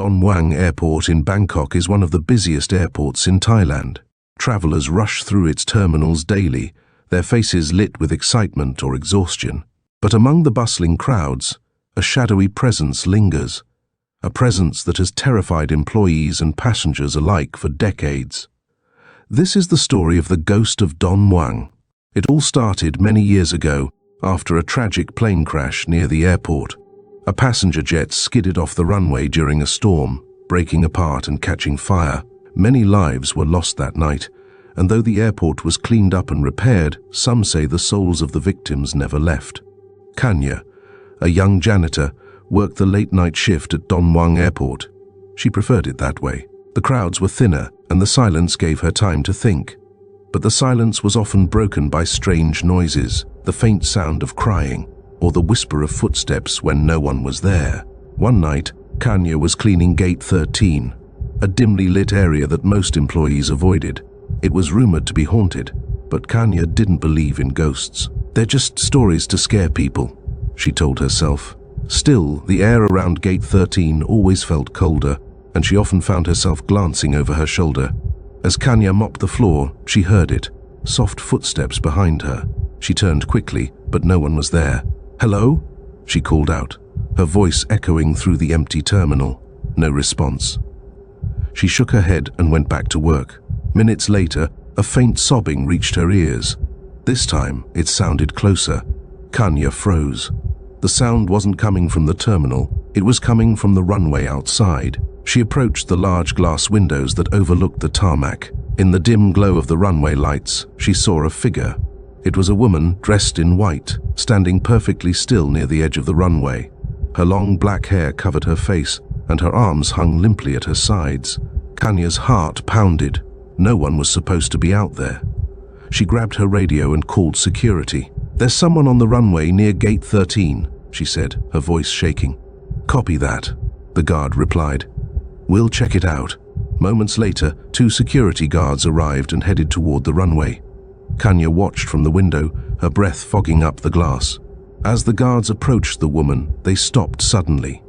Muang Airport in Bangkok is one of the busiest airports in Thailand. Travelers rush through its terminals daily, their faces lit with excitement or exhaustion. But among the bustling crowds, a shadowy presence lingers, a presence that has terrified employees and passengers alike for decades. This is the story of the ghost of Don Muang. It all started many years ago after a tragic plane crash near the airport. A passenger jet skidded off the runway during a storm, breaking apart and catching fire. Many lives were lost that night, and though the airport was cleaned up and repaired, some say the souls of the victims never left. Kanya, a young janitor, worked the late-night shift at Don Muang Airport. She preferred it that way. The crowds were thinner, and the silence gave her time to think. But the silence was often broken by strange noises, the faint sound of crying, or the whisper of footsteps when no one was there. One night, Kanya was cleaning Gate 13, a dimly lit area that most employees avoided. It was rumored to be haunted, but Kanya didn't believe in ghosts. They're just stories to scare people, she told herself. Still, the air around Gate 13 always felt colder, and she often found herself glancing over her shoulder. As Kanya mopped the floor, she heard it, soft footsteps behind her. She turned quickly, but no one was there. "Hello?" she called out, her voice echoing through the empty terminal. No response. She shook her head and went back to work. Minutes later, a faint sobbing reached her ears. This time, it sounded closer. Kanya froze. The sound wasn't coming from the terminal, it was coming from the runway outside. She approached the large glass windows that overlooked the tarmac. In the dim glow of the runway lights, she saw a figure. It was a woman dressed in white, standing perfectly still near the edge of the runway. Her long black hair covered her face, and her arms hung limply at her sides. Kanya's heart pounded. No one was supposed to be out there. She grabbed her radio and called security. "There's someone on the runway near Gate 13, she said, her voice shaking. "Copy that," the guard replied. "We'll check it out." Moments later, 2 security guards arrived and headed toward the runway. Kanya watched from the window, her breath fogging up the glass. As the guards approached the woman, they stopped suddenly.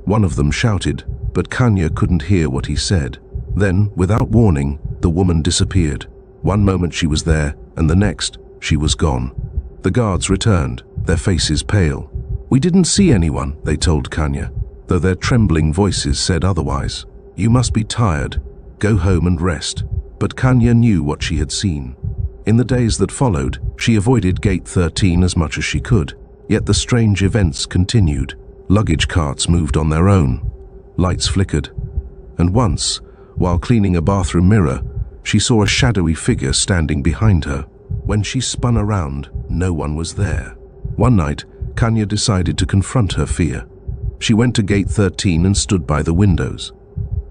One of them shouted, but Kanya couldn't hear what he said. Then, without warning, the woman disappeared. One moment she was there, and the next, she was gone. The guards returned, their faces pale. "We didn't see anyone," they told Kanya, though their trembling voices said otherwise. "You must be tired. Go home and rest." But Kanya knew what she had seen. In the days that followed, she avoided Gate 13 as much as she could. Yet the strange events continued. Luggage carts moved on their own. Lights flickered. And once, while cleaning a bathroom mirror, she saw a shadowy figure standing behind her. When she spun around, no one was there. One night, Kanya decided to confront her fear. She went to Gate 13 and stood by the windows.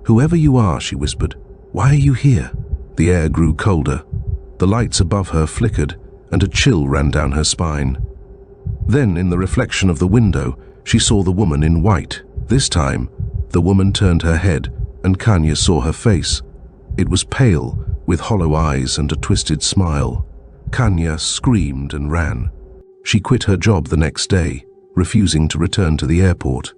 "Whoever you are," she whispered, "why are you here?" The air grew colder. The lights above her flickered, and a chill ran down her spine. Then, in the reflection of the window, she saw the woman in white. This time, the woman turned her head, and Kanya saw her face. It was pale, with hollow eyes and a twisted smile. Kanya screamed and ran. She quit her job the next day, refusing to return to the airport.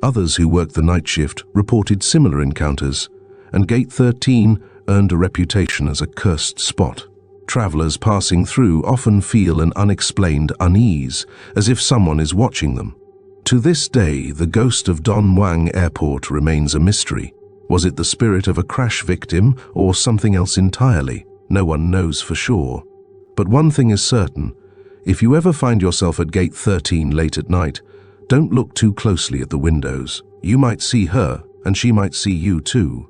Others who worked the night shift reported similar encounters, and Gate 13 earned a reputation as a cursed spot. Travelers passing through often feel an unexplained unease, as if someone is watching them. To this day, the ghost of Don Muang Airport remains a mystery. Was it the spirit of a crash victim or something else entirely? No one knows for sure. But one thing is certain, if you ever find yourself at Gate 13 late at night, don't look too closely at the windows. You might see her, and she might see you too.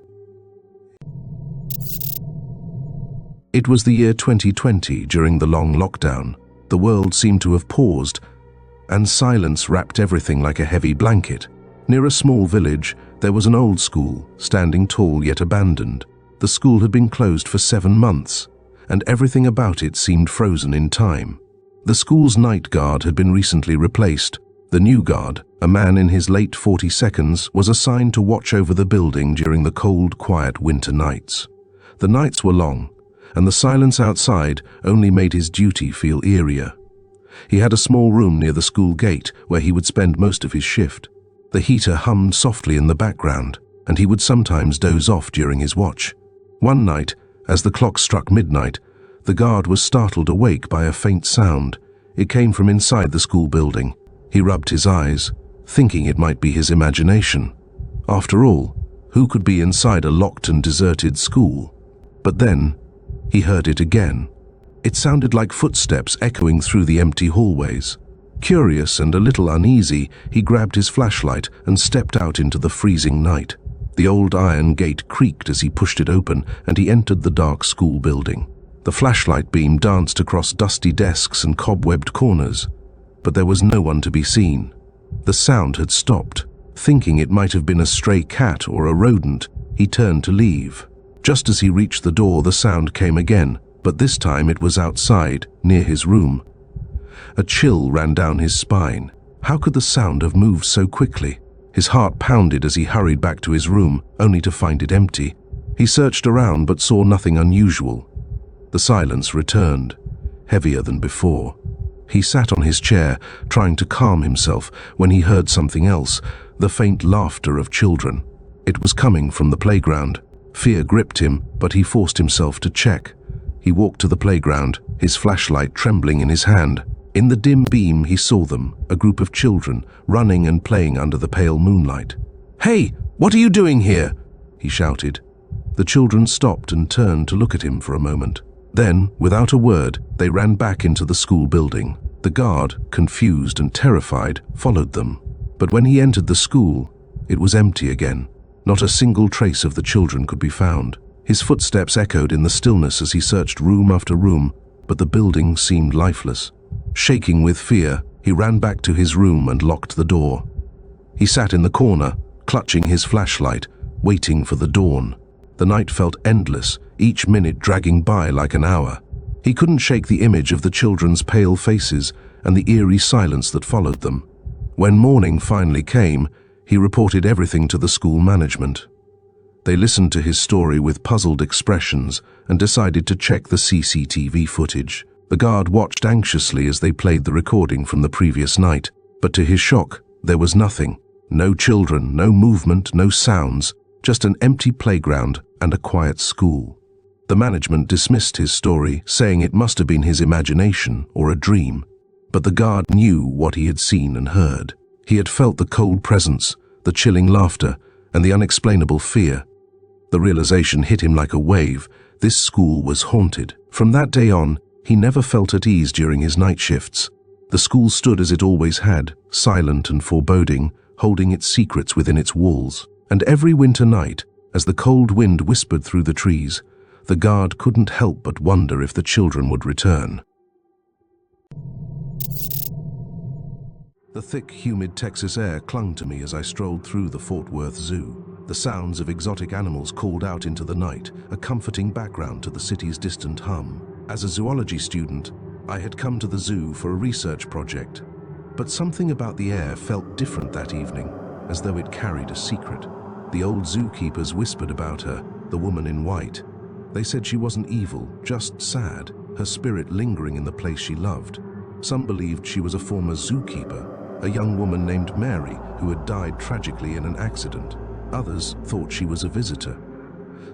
It was the year 2020 during the long lockdown. The world seemed to have paused, and silence wrapped everything like a heavy blanket. Near a small village, there was an old school, standing tall yet abandoned. The school had been closed for 7 months, and everything about it seemed frozen in time. The school's night guard had been recently replaced. The new guard, a man in his late 42nd, was assigned to watch over the building during the cold, quiet winter nights. The nights were long, and the silence outside only made his duty feel eerier. He had a small room near the school gate where he would spend most of his shift. The heater hummed softly in the background, and he would sometimes doze off during his watch. One night, as the clock struck midnight, the guard was startled awake by a faint sound. It came from inside the school building. He rubbed his eyes, thinking it might be his imagination. After all, who could be inside a locked and deserted school? But then, he heard it again. It sounded like footsteps echoing through the empty hallways. Curious and a little uneasy, he grabbed his flashlight and stepped out into the freezing night. The old iron gate creaked as he pushed it open, and he entered the dark school building. The flashlight beam danced across dusty desks and cobwebbed corners, but there was no one to be seen. The sound had stopped. Thinking it might have been a stray cat or a rodent, he turned to leave. Just as he reached the door, the sound came again, but this time it was outside, near his room. A chill ran down his spine. How could the sound have moved so quickly? His heart pounded as he hurried back to his room, only to find it empty. He searched around but saw nothing unusual. The silence returned, heavier than before. He sat on his chair, trying to calm himself, when he heard something else, the faint laughter of children. It was coming from the playground. Fear gripped him, but he forced himself to check. He walked to the playground, his flashlight trembling in his hand. In the dim beam he saw them, a group of children, running and playing under the pale moonlight. "Hey, what are you doing here?" he shouted. The children stopped and turned to look at him for a moment. Then, without a word, they ran back into the school building. The guard, confused and terrified, followed them. But when he entered the school, it was empty again. Not a single trace of the children could be found. His footsteps echoed in the stillness as he searched room after room, but the building seemed lifeless. Shaking with fear, he ran back to his room and locked the door. He sat in the corner, clutching his flashlight, waiting for the dawn. The night felt endless, each minute dragging by like an hour. He couldn't shake the image of the children's pale faces and the eerie silence that followed them. When morning finally came, he reported everything to the school management. They listened to his story with puzzled expressions and decided to check the CCTV footage. The guard watched anxiously as they played the recording from the previous night, but to his shock, there was nothing. No children, no movement, no sounds, just an empty playground and a quiet school. The management dismissed his story, saying it must have been his imagination or a dream. But the guard knew what he had seen and heard. He had felt the cold presence, the chilling laughter, and the unexplainable fear. The realization hit him like a wave. This school was haunted. From that day on, he never felt at ease during his night shifts. The school stood as it always had, silent and foreboding, holding its secrets within its walls. And every winter night, as the cold wind whispered through the trees, the guard couldn't help but wonder if the children would return. The thick, humid Texas air clung to me as I strolled through the Fort Worth Zoo. The sounds of exotic animals called out into the night, a comforting background to the city's distant hum. As a zoology student, I had come to the zoo for a research project. But something about the air felt different that evening, as though it carried a secret. The old zookeepers whispered about her, the woman in white. They said she wasn't evil, just sad, her spirit lingering in the place she loved. Some believed she was a former zookeeper, a young woman named Mary who had died tragically in an accident. Others thought she was a visitor,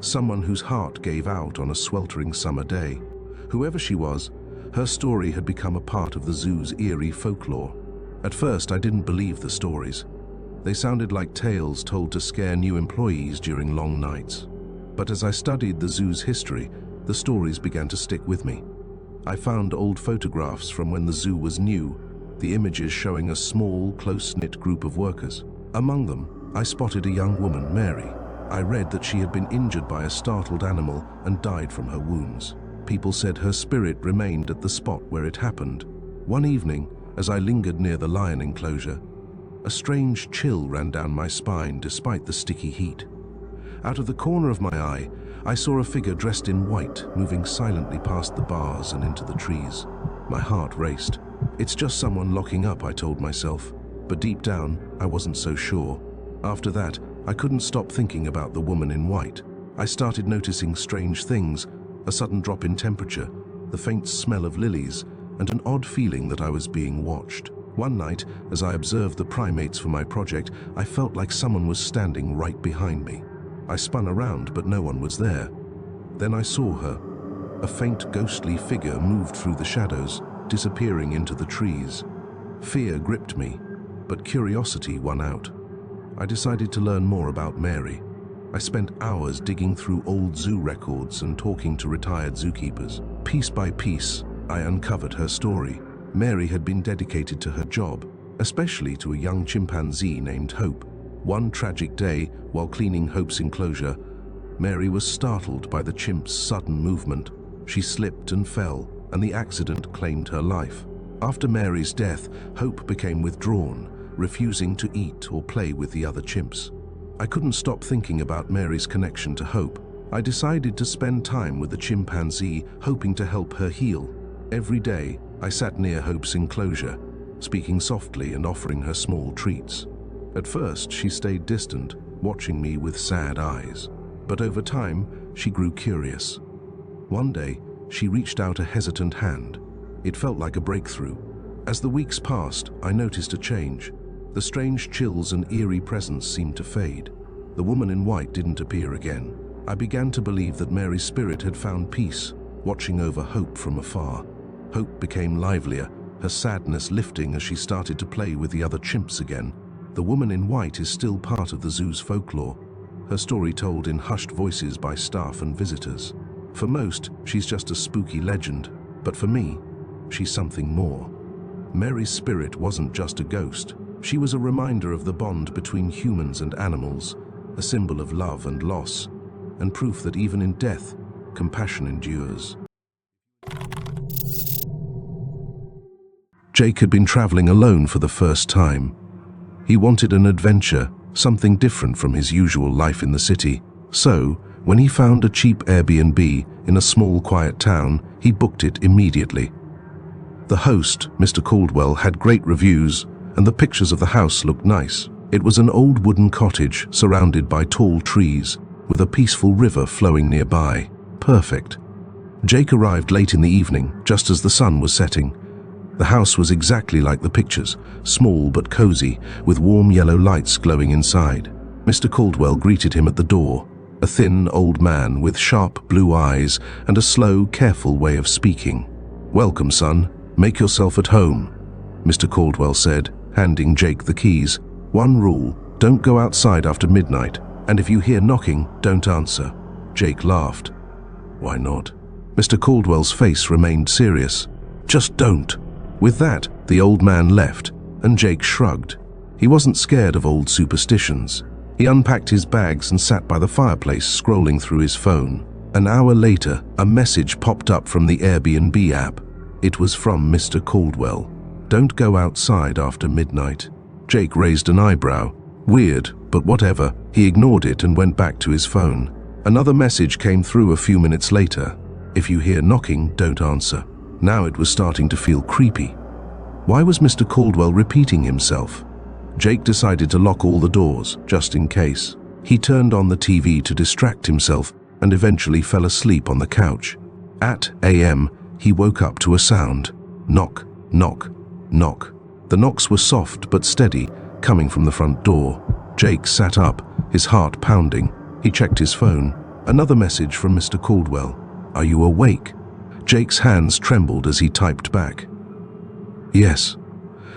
someone whose heart gave out on a sweltering summer day. Whoever she was, her story had become a part of the zoo's eerie folklore. At first, I didn't believe the stories. They sounded like tales told to scare new employees during long nights. But as I studied the zoo's history, the stories began to stick with me. I found old photographs from when the zoo was new, the images showing a small, close-knit group of workers. Among them, I spotted a young woman, Mary. I read that she had been injured by a startled animal and died from her wounds. People said her spirit remained at the spot where it happened. One evening, as I lingered near the lion enclosure, a strange chill ran down my spine despite the sticky heat. Out of the corner of my eye, I saw a figure dressed in white moving silently past the bars and into the trees. My heart raced. It's just someone locking up, I told myself. But deep down, I wasn't so sure. After that, I couldn't stop thinking about the woman in white. I started noticing strange things, a sudden drop in temperature, the faint smell of lilies, and an odd feeling that I was being watched. One night, as I observed the primates for my project, I felt like someone was standing right behind me. I spun around, but no one was there. Then I saw her. A faint ghostly figure moved through the shadows, disappearing into the trees. Fear gripped me, but curiosity won out. I decided to learn more about Mary. I spent hours digging through old zoo records and talking to retired zookeepers. Piece by piece, I uncovered her story. Mary had been dedicated to her job, especially to a young chimpanzee named Hope. One tragic day, while cleaning Hope's enclosure, Mary was startled by the chimp's sudden movement. She slipped and fell, and the accident claimed her life. After Mary's death, Hope became withdrawn, refusing to eat or play with the other chimps. I couldn't stop thinking about Mary's connection to Hope. I decided to spend time with the chimpanzee, hoping to help her heal. Every day, I sat near Hope's enclosure, speaking softly and offering her small treats. At first, she stayed distant, watching me with sad eyes. But over time, she grew curious. One day, she reached out a hesitant hand. It felt like a breakthrough. As the weeks passed, I noticed a change. The strange chills and eerie presence seemed to fade. The woman in white didn't appear again. I began to believe that Mary's spirit had found peace, watching over Hope from afar. Hope became livelier, her sadness lifting as she started to play with the other chimps again. The woman in white is still part of the zoo's folklore, her story told in hushed voices by staff and visitors. For most, she's just a spooky legend, but for me, she's something more. Mary's spirit wasn't just a ghost. She was a reminder of the bond between humans and animals, a symbol of love and loss, and proof that even in death, compassion endures. Jake had been traveling alone for the first time. He wanted an adventure, something different from his usual life in the city. So, when he found a cheap Airbnb in a small, quiet town, he booked it immediately. The host, Mr. Caldwell, had great reviews, and the pictures of the house looked nice. It was an old wooden cottage surrounded by tall trees, with a peaceful river flowing nearby. Perfect. Jake arrived late in the evening, just as the sun was setting. The house was exactly like the pictures, small but cozy, with warm yellow lights glowing inside. Mr. Caldwell greeted him at the door, a thin old man with sharp blue eyes and a slow, careful way of speaking. "Welcome, son. Make yourself at home," Mr. Caldwell said, handing Jake the keys. "One rule, don't go outside after midnight, and if you hear knocking, don't answer." Jake laughed. "Why not?" Mr. Caldwell's face remained serious. "Just don't." With that, the old man left, and Jake shrugged. He wasn't scared of old superstitions. He unpacked his bags and sat by the fireplace, scrolling through his phone. An hour later, a message popped up from the Airbnb app. It was from Mr. Caldwell. "Don't go outside after midnight." Jake raised an eyebrow. Weird, but whatever. He ignored it and went back to his phone. Another message came through a few minutes later. "If you hear knocking, don't answer." Now it was starting to feel creepy. Why was Mr. Caldwell repeating himself? Jake decided to lock all the doors, just in case. He turned on the TV to distract himself and eventually fell asleep on the couch. At a.m., he woke up to a sound. Knock, knock, knock. The knocks were soft but steady, coming from the front door. Jake sat up, his heart pounding. He checked his phone. Another message from Mr. Caldwell. "Are you awake?" Jake's hands trembled as he typed back. "Yes.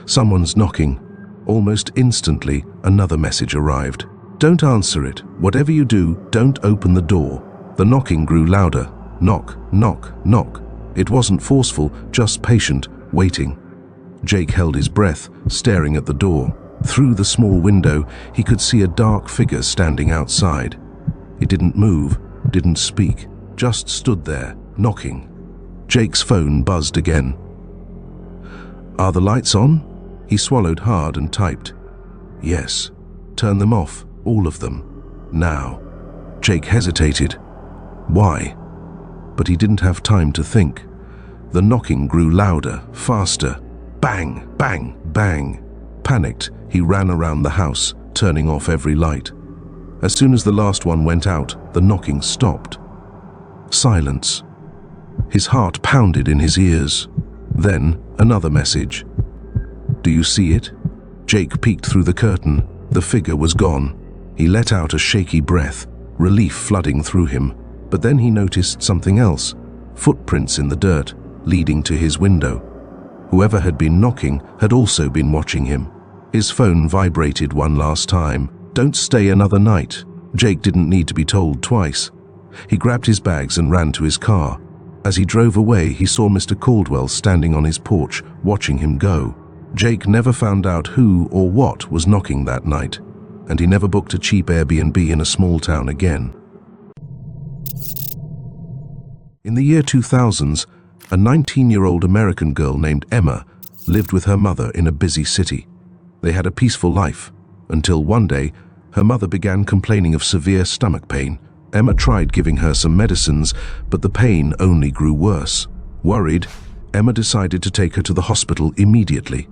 Someone's knocking." Almost instantly, another message arrived. "Don't answer it. Whatever you do, don't open the door." The knocking grew louder. Knock, knock, knock. It wasn't forceful, just patient, waiting. Jake held his breath, staring at the door. Through the small window, he could see a dark figure standing outside. It didn't move, didn't speak, just stood there, knocking. Jake's phone buzzed again. "Are the lights on?" He swallowed hard and typed. "Yes. Turn them off, all of them. Now." Jake hesitated. Why? But he didn't have time to think. The knocking grew louder, faster. Bang, bang, bang. Panicked, he ran around the house, turning off every light. As soon as the last one went out, the knocking stopped. Silence. His heart pounded in his ears. Then, another message. Do you see it?" Jake peeked through the curtain. The figure was gone. He let out a shaky breath, relief flooding through him. But then he noticed something else, footprints in the dirt, leading to his window. Whoever had been knocking had also been watching him. His phone vibrated one last time. "Don't stay another night." Jake didn't need to be told twice. He grabbed his bags and ran to his car. As he drove away, he saw Mr. Caldwell standing on his porch, watching him go. Jake never found out who or what was knocking that night, and he never booked a cheap Airbnb in a small town again. In the year 2000s, a 19-year-old American girl named Emma lived with her mother in a busy city. They had a peaceful life, until one day, her mother began complaining of severe stomach pain. Emma tried giving her some medicines, but the pain only grew worse. Worried, Emma decided to take her to the hospital immediately.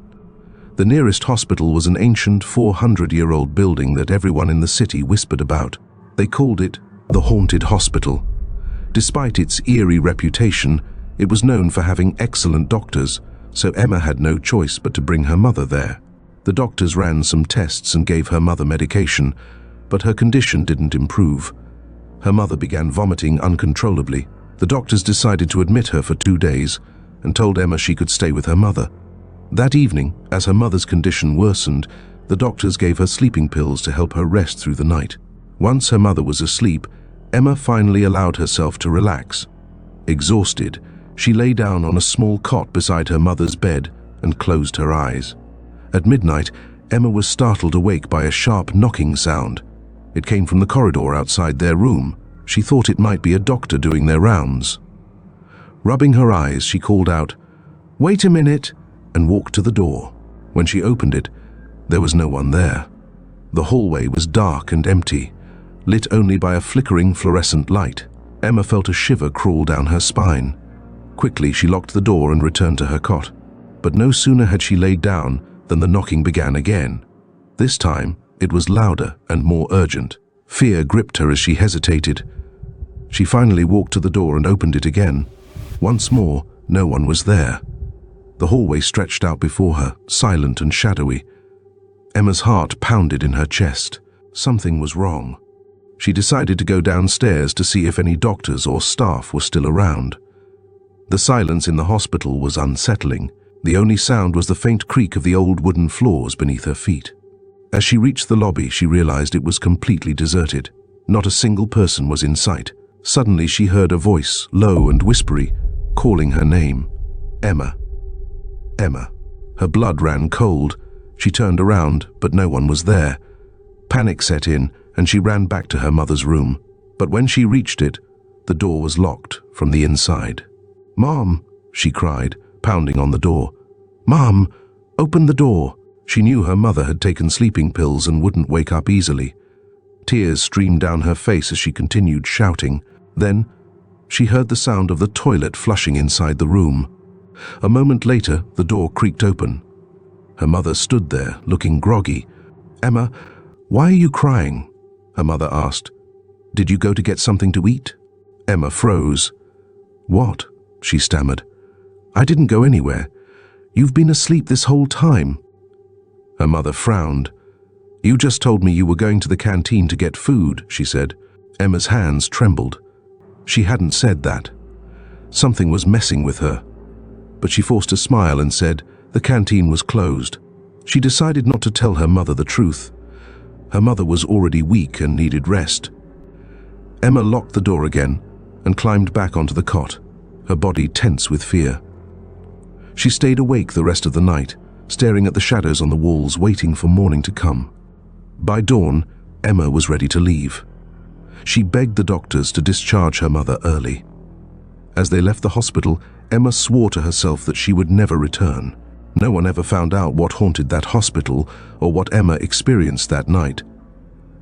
The nearest hospital was an ancient 400-year-old building that everyone in the city whispered about. They called it the Haunted Hospital. Despite its eerie reputation, it was known for having excellent doctors, so Emma had no choice but to bring her mother there. The doctors ran some tests and gave her mother medication, but her condition didn't improve. Her mother began vomiting uncontrollably. The doctors decided to admit her for 2 days and told Emma she could stay with her mother. That evening, as her mother's condition worsened, the doctors gave her sleeping pills to help her rest through the night. Once her mother was asleep, Emma finally allowed herself to relax. Exhausted, she lay down on a small cot beside her mother's bed and closed her eyes. At midnight, Emma was startled awake by a sharp knocking sound. It came from the corridor outside their room. She thought it might be a doctor doing their rounds. Rubbing her eyes, she called out, "Wait a minute," and walked to the door. When she opened it, there was no one there. The hallway was dark and empty, lit only by a flickering fluorescent light. Emma felt a shiver crawl down her spine. Quickly, she locked the door and returned to her cot. But no sooner had she laid down than the knocking began again. This time, it was louder and more urgent. Fear gripped her as she hesitated. She finally walked to the door and opened it again. Once more, no one was there. The hallway stretched out before her, silent and shadowy. Emma's heart pounded in her chest. Something was wrong. She decided to go downstairs to see if any doctors or staff were still around. The silence in the hospital was unsettling. The only sound was the faint creak of the old wooden floors beneath her feet. As she reached the lobby, she realized it was completely deserted. Not a single person was in sight. Suddenly, she heard a voice, low and whispery, calling her name. Emma. Emma. Her blood ran cold. She turned around, but no one was there. Panic set in, and she ran back to her mother's room. But when she reached it, the door was locked from the inside. "Mom," she cried, pounding on the door. "Mom, open the door." She knew her mother had taken sleeping pills and wouldn't wake up easily. Tears streamed down her face as she continued shouting. Then, she heard the sound of the toilet flushing inside the room. A moment later, the door creaked open. Her mother stood there, looking groggy. "Emma, why are you crying?" her mother asked. "Did you go to get something to eat?" Emma froze. "What?" she stammered. "I didn't go anywhere. You've been asleep this whole time." Her mother frowned. "You just told me you were going to the canteen to get food," she said. Emma's hands trembled. She hadn't said that. Something was messing with her. But she forced a smile and said the canteen was closed. She decided not to tell her mother the truth. Her mother was already weak and needed rest. Emma locked the door again and climbed back onto the cot, her body tense with fear. She stayed awake the rest of the night, staring at the shadows on the walls, waiting for morning to come. By dawn, Emma was ready to leave. She begged the doctors to discharge her mother early. As they left the hospital, Emma swore to herself that she would never return. No one ever found out what haunted that hospital or what Emma experienced that night.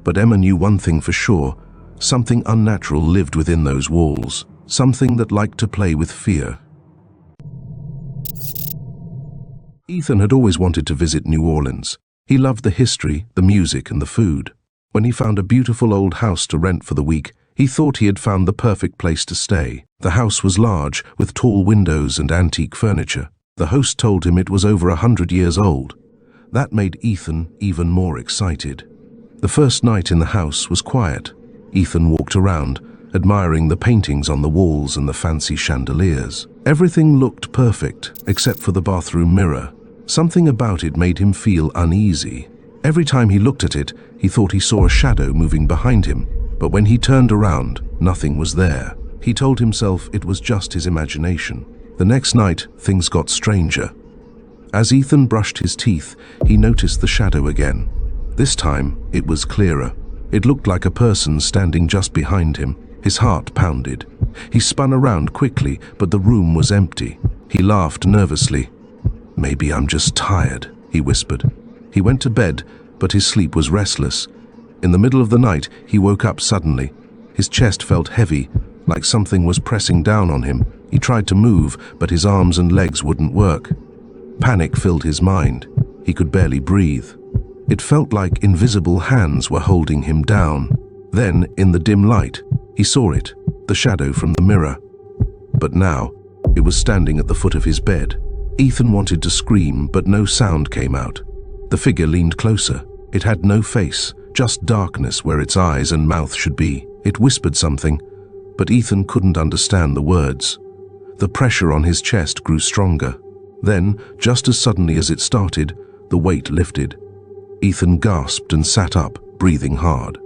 But Emma knew one thing for sure: something unnatural lived within those walls, something that liked to play with fear. Ethan had always wanted to visit New Orleans. He loved the history, the music, and the food. When he found a beautiful old house to rent for the week, he thought he had found the perfect place to stay. The house was large, with tall windows and antique furniture. The host told him it was over 100 years old. That made Ethan even more excited. The first night in the house was quiet. Ethan walked around, admiring the paintings on the walls and the fancy chandeliers. Everything looked perfect, except for the bathroom mirror. Something about it made him feel uneasy. Every time he looked at it, he thought he saw a shadow moving behind him, but when he turned around, nothing was there. He told himself it was just his imagination. The next night, things got stranger. As Ethan brushed his teeth, he noticed the shadow again. This time, it was clearer. It looked like a person standing just behind him. His heart pounded. He spun around quickly, but the room was empty. He laughed nervously. "Maybe I'm just tired," he whispered. He went to bed, but his sleep was restless. In the middle of the night, he woke up suddenly. His chest felt heavy, like something was pressing down on him. He tried to move, but his arms and legs wouldn't work. Panic filled his mind. He could barely breathe. It felt like invisible hands were holding him down. Then, in the dim light, he saw it, the shadow from the mirror. But now, it was standing at the foot of his bed. Ethan wanted to scream, but no sound came out. The figure leaned closer. It had no face, just darkness where its eyes and mouth should be. It whispered something, but Ethan couldn't understand the words. The pressure on his chest grew stronger. Then, just as suddenly as it started, the weight lifted. Ethan gasped and sat up, breathing hard.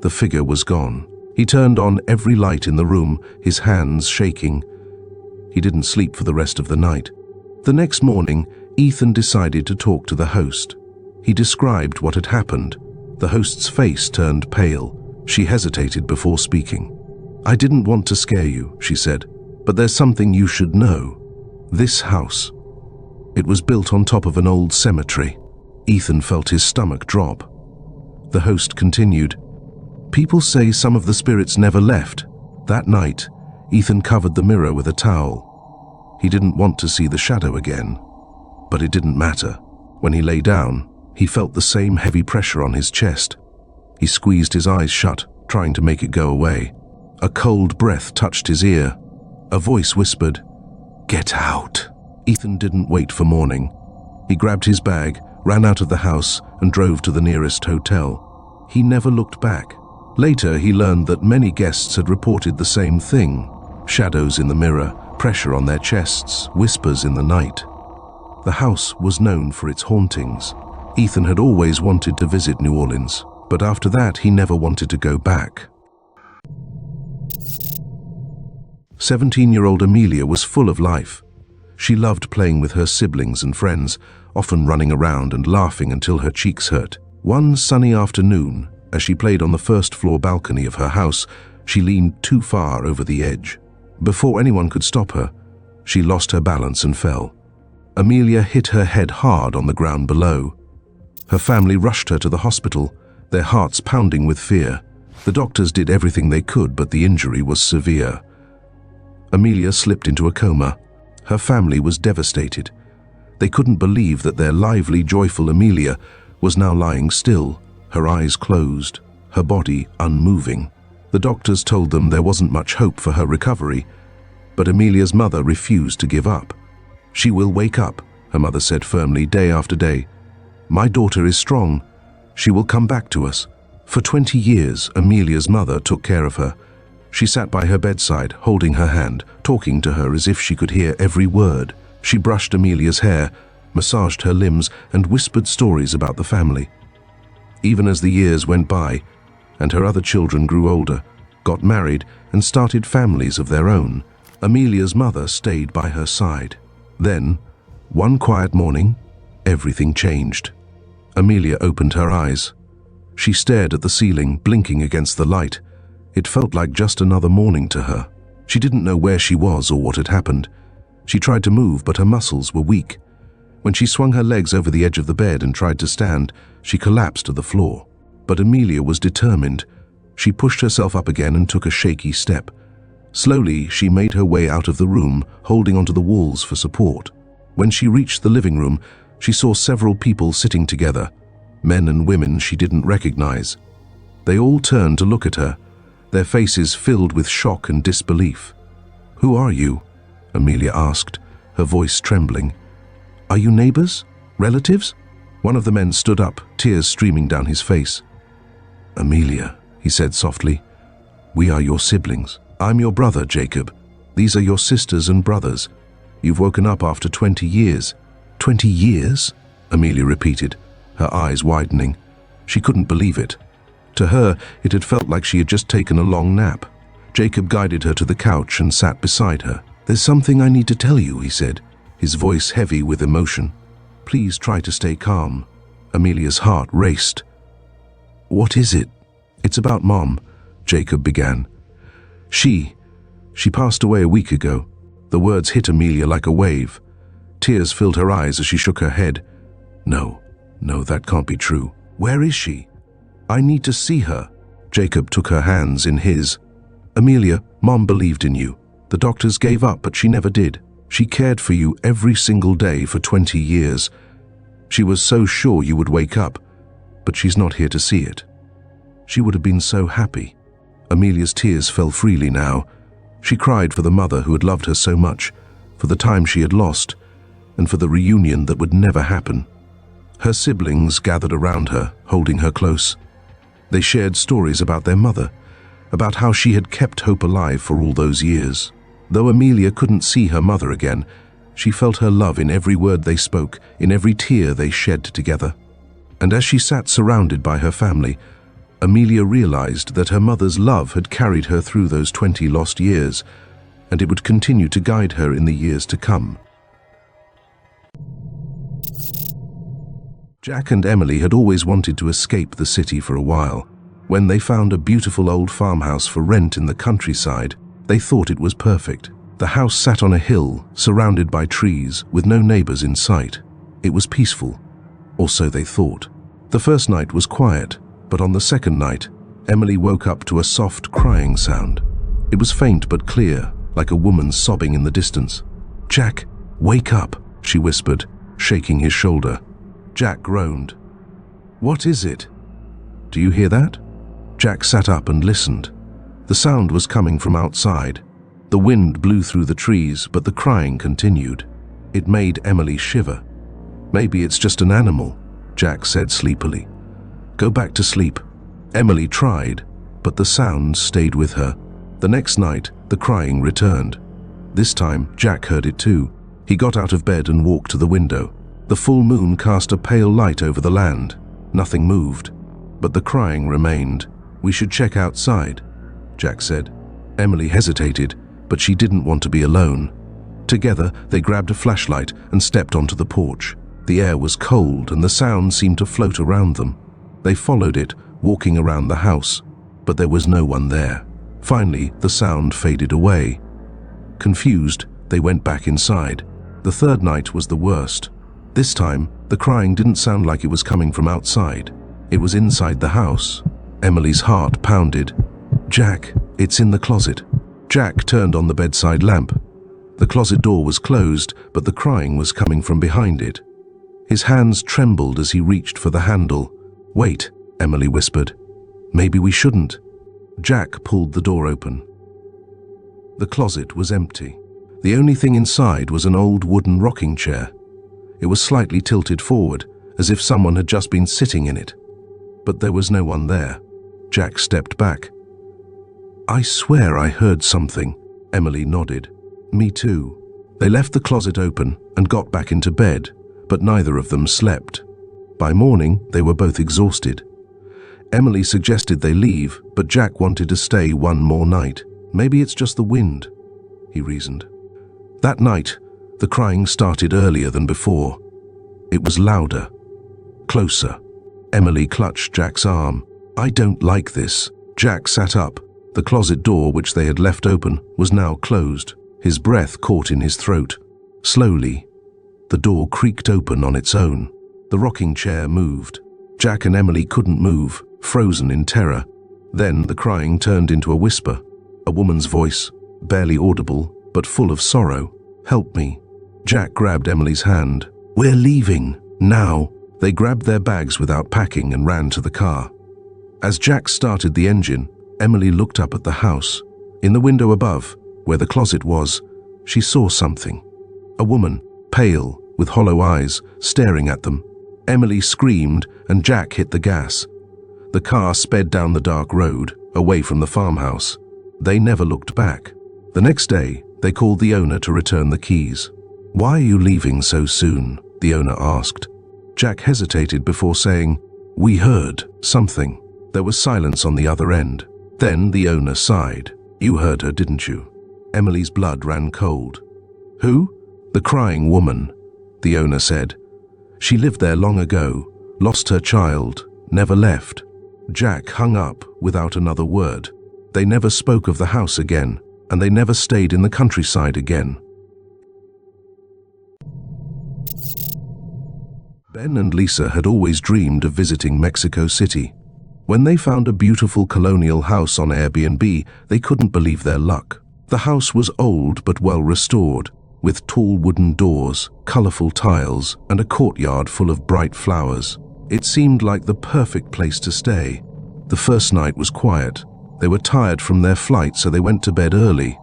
The figure was gone. He turned on every light in the room, his hands shaking. He didn't sleep for the rest of the night. The next morning, Ethan decided to talk to the host. He described what had happened. The host's face turned pale. She hesitated before speaking. "I didn't want to scare you," she said, "but there's something you should know. This house, it was built on top of an old cemetery." Ethan felt his stomach drop. The host continued, "People say some of the spirits never left." That night, Ethan covered the mirror with a towel. He didn't want to see the shadow again, but it didn't matter. When he lay down, he felt the same heavy pressure on his chest. He squeezed his eyes shut, trying to make it go away. A cold breath touched his ear. A voice whispered, "Get out." Ethan didn't wait for morning. He grabbed his bag, ran out of the house, and drove to the nearest hotel. He never looked back. Later, he learned that many guests had reported the same thing. Shadows in the mirror, pressure on their chests, whispers in the night. The house was known for its hauntings. Ethan had always wanted to visit New Orleans, but after that, he never wanted to go back. 17-year-old Amelia was full of life. She loved playing with her siblings and friends, often running around and laughing until her cheeks hurt. One sunny afternoon, as she played on the first-floor balcony of her house, she leaned too far over the edge. Before anyone could stop her, she lost her balance and fell. Amelia hit her head hard on the ground below. Her family rushed her to the hospital, their hearts pounding with fear. The doctors did everything they could, but the injury was severe. Amelia slipped into a coma. Her family was devastated. They couldn't believe that their lively, joyful Amelia was now lying still, her eyes closed, her body unmoving. The doctors told them there wasn't much hope for her recovery, but Amelia's mother refused to give up. "She will wake up," her mother said firmly, day after day. "My daughter is strong. She will come back to us." For 20 years, Amelia's mother took care of her. She sat by her bedside, holding her hand, talking to her as if she could hear every word. She brushed Amelia's hair, massaged her limbs, and whispered stories about the family. Even as the years went by, and her other children grew older, got married, and started families of their own, Amelia's mother stayed by her side. Then, one quiet morning, everything changed. Amelia opened her eyes. She stared at the ceiling, blinking against the light. It felt like just another morning to her. She didn't know where she was or what had happened. She tried to move, but her muscles were weak. When she swung her legs over the edge of the bed and tried to stand, she collapsed to the floor. But Amelia was determined. She pushed herself up again and took a shaky step. Slowly, she made her way out of the room, holding onto the walls for support. When she reached the living room, she saw several people sitting together, men and women she didn't recognize. They all turned to look at her, their faces filled with shock and disbelief. "Who are you?" Amelia asked, her voice trembling. "Are you neighbors? Relatives?" One of the men stood up, tears streaming down his face. "Amelia," he said softly, "we are your siblings. I'm your brother, Jacob. These are your sisters and brothers. You've woken up after 20 years. 20 years? Amelia repeated, her eyes widening. She couldn't believe it. To her, it had felt like she had just taken a long nap. Jacob guided her to the couch and sat beside her. "There's something I need to tell you," he said, his voice heavy with emotion. "Please try to stay calm." Amelia's heart raced. "What is it?" "It's about Mom," Jacob began. She passed away a week ago." The words hit Amelia like a wave. Tears filled her eyes as she shook her head. No, that can't be true. Where is she? I need to see her." Jacob took her hands in his. "Amelia, Mom believed in you. The doctors gave up, but she never did. She cared for you every single day for 20 years. She was so sure you would wake up, but she's not here to see it. She would have been so happy." Amelia's tears fell freely now. She cried for the mother who had loved her so much, for the time she had lost, and for the reunion that would never happen. Her siblings gathered around her, holding her close. They shared stories about their mother, about how she had kept hope alive for all those years. Though Amelia couldn't see her mother again, she felt her love in every word they spoke, in every tear they shed together. And as she sat surrounded by her family, Amelia realized that her mother's love had carried her through those 20 lost years, and it would continue to guide her in the years to come. Jack and Emily had always wanted to escape the city for a while. When they found a beautiful old farmhouse for rent in the countryside, they thought it was perfect. The house sat on a hill, surrounded by trees, with no neighbors in sight. It was peaceful, or so they thought. The first night was quiet, but on the second night, Emily woke up to a soft crying sound. It was faint but clear, like a woman sobbing in the distance. "Jack, wake up," she whispered, shaking his shoulder. Jack groaned. "What is it?" "Do you hear that?" Jack sat up and listened. The sound was coming from outside. The wind blew through the trees, but the crying continued. It made Emily shiver. "Maybe it's just an animal," Jack said sleepily. "Go back to sleep." Emily tried, but the sound stayed with her. The next night, the crying returned. This time, Jack heard it too. He got out of bed and walked to the window. The full moon cast a pale light over the land. Nothing moved, but the crying remained. "We should check outside," Jack said. Emily hesitated, but she didn't want to be alone. Together, they grabbed a flashlight and stepped onto the porch. The air was cold and the sound seemed to float around them. They followed it, walking around the house, but there was no one there. Finally, the sound faded away. Confused, they went back inside. The third night was the worst. This time, the crying didn't sound like it was coming from outside. It was inside the house. Emily's heart pounded. "Jack, it's in the closet." Jack turned on the bedside lamp. The closet door was closed, but the crying was coming from behind it. His hands trembled as he reached for the handle. "Wait," Emily whispered. "Maybe we shouldn't." Jack pulled the door open. The closet was empty. The only thing inside was an old wooden rocking chair. It was slightly tilted forward, as if someone had just been sitting in it. But there was no one there. Jack stepped back. "I swear I heard something." Emily nodded. "Me too." They left the closet open and got back into bed, but neither of them slept. By morning, they were both exhausted. Emily suggested they leave, but Jack wanted to stay one more night. "Maybe it's just the wind," he reasoned. That night, the crying started earlier than before. It was louder, closer. Emily clutched Jack's arm. "I don't like this." Jack sat up. The closet door, which they had left open, was now closed. His breath caught in his throat. Slowly, the door creaked open on its own. The rocking chair moved. Jack and Emily couldn't move, frozen in terror. Then the crying turned into a whisper, a woman's voice, barely audible, but full of sorrow. "Help me." Jack grabbed Emily's hand. "We're leaving, now." They grabbed their bags without packing and ran to the car. As Jack started the engine, Emily looked up at the house. In the window above, where the closet was, she saw something. A woman, pale, with hollow eyes, staring at them. Emily screamed and Jack hit the gas. The car sped down the dark road, away from the farmhouse. They never looked back. The next day, they called the owner to return the keys. "Why are you leaving so soon?" the owner asked. Jack hesitated before saying, "We heard something." There was silence on the other end. Then the owner sighed. "You heard her, didn't you?" Emily's blood ran cold. "Who?" "The crying woman," the owner said. "She lived there long ago, lost her child, never left." Jack hung up without another word. They never spoke of the house again, and they never stayed in the countryside again. Ben and Lisa had always dreamed of visiting Mexico City. When they found a beautiful colonial house on Airbnb, they couldn't believe their luck. The house was old but well restored, with tall wooden doors, colorful tiles, and a courtyard full of bright flowers. It seemed like the perfect place to stay. The first night was quiet. They were tired from their flight, so they went to bed early.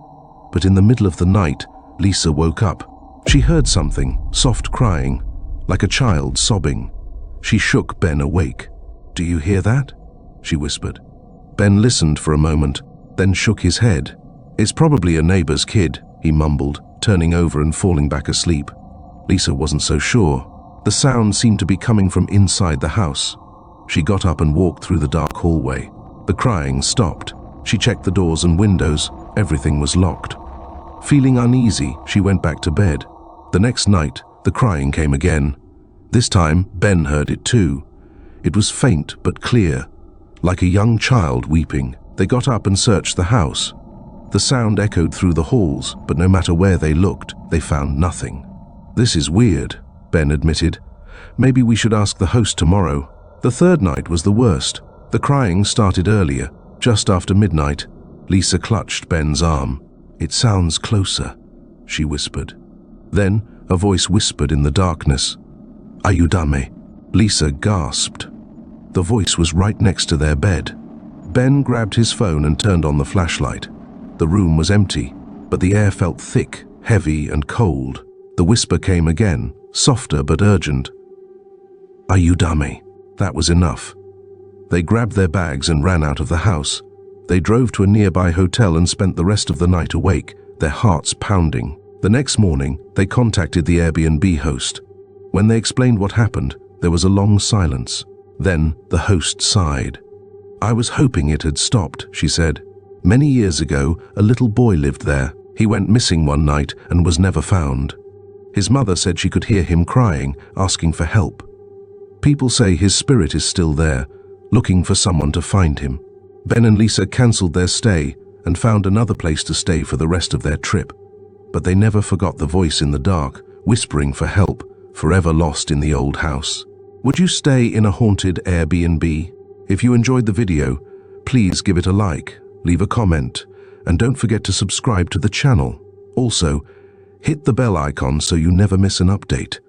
But in the middle of the night, Lisa woke up. She heard something, soft crying, like a child sobbing. She shook Ben awake. "Do you hear that?" she whispered. Ben listened for a moment, then shook his head. "It's probably a neighbor's kid," he mumbled, turning over and falling back asleep. Lisa wasn't so sure. The sound seemed to be coming from inside the house. She got up and walked through the dark hallway. The crying stopped. She checked the doors and windows. Everything was locked. Feeling uneasy, she went back to bed. The next night, the crying came again. This time, Ben heard it too. It was faint but clear, like a young child weeping. They got up and searched the house. The sound echoed through the halls, but no matter where they looked, they found nothing. "This is weird," Ben admitted. "Maybe we should ask the host tomorrow." The third night was the worst. The crying started earlier, just after midnight. Lisa clutched Ben's arm. "It sounds closer," she whispered. Then a voice whispered in the darkness, "Ayúdame." Lisa gasped. The voice was right next to their bed. Ben grabbed his phone and turned on the flashlight. The room was empty, but the air felt thick, heavy, and cold. The whisper came again, softer but urgent. "Ayúdame." That was enough. They grabbed their bags and ran out of the house. They drove to a nearby hotel and spent the rest of the night awake, their hearts pounding. The next morning, they contacted the Airbnb host. When they explained what happened, there was a long silence. Then the host sighed. "I was hoping it had stopped," she said. "Many years ago, a little boy lived there. He went missing one night and was never found. His mother said she could hear him crying, asking for help. People say his spirit is still there, looking for someone to find him." Ben and Lisa cancelled their stay and found another place to stay for the rest of their trip. But they never forgot the voice in the dark, whispering for help, forever lost in the old house. Would you stay in a haunted Airbnb? If you enjoyed the video, please give it a like, leave a comment, and don't forget to subscribe to the channel. Also, hit the bell icon so you never miss an update.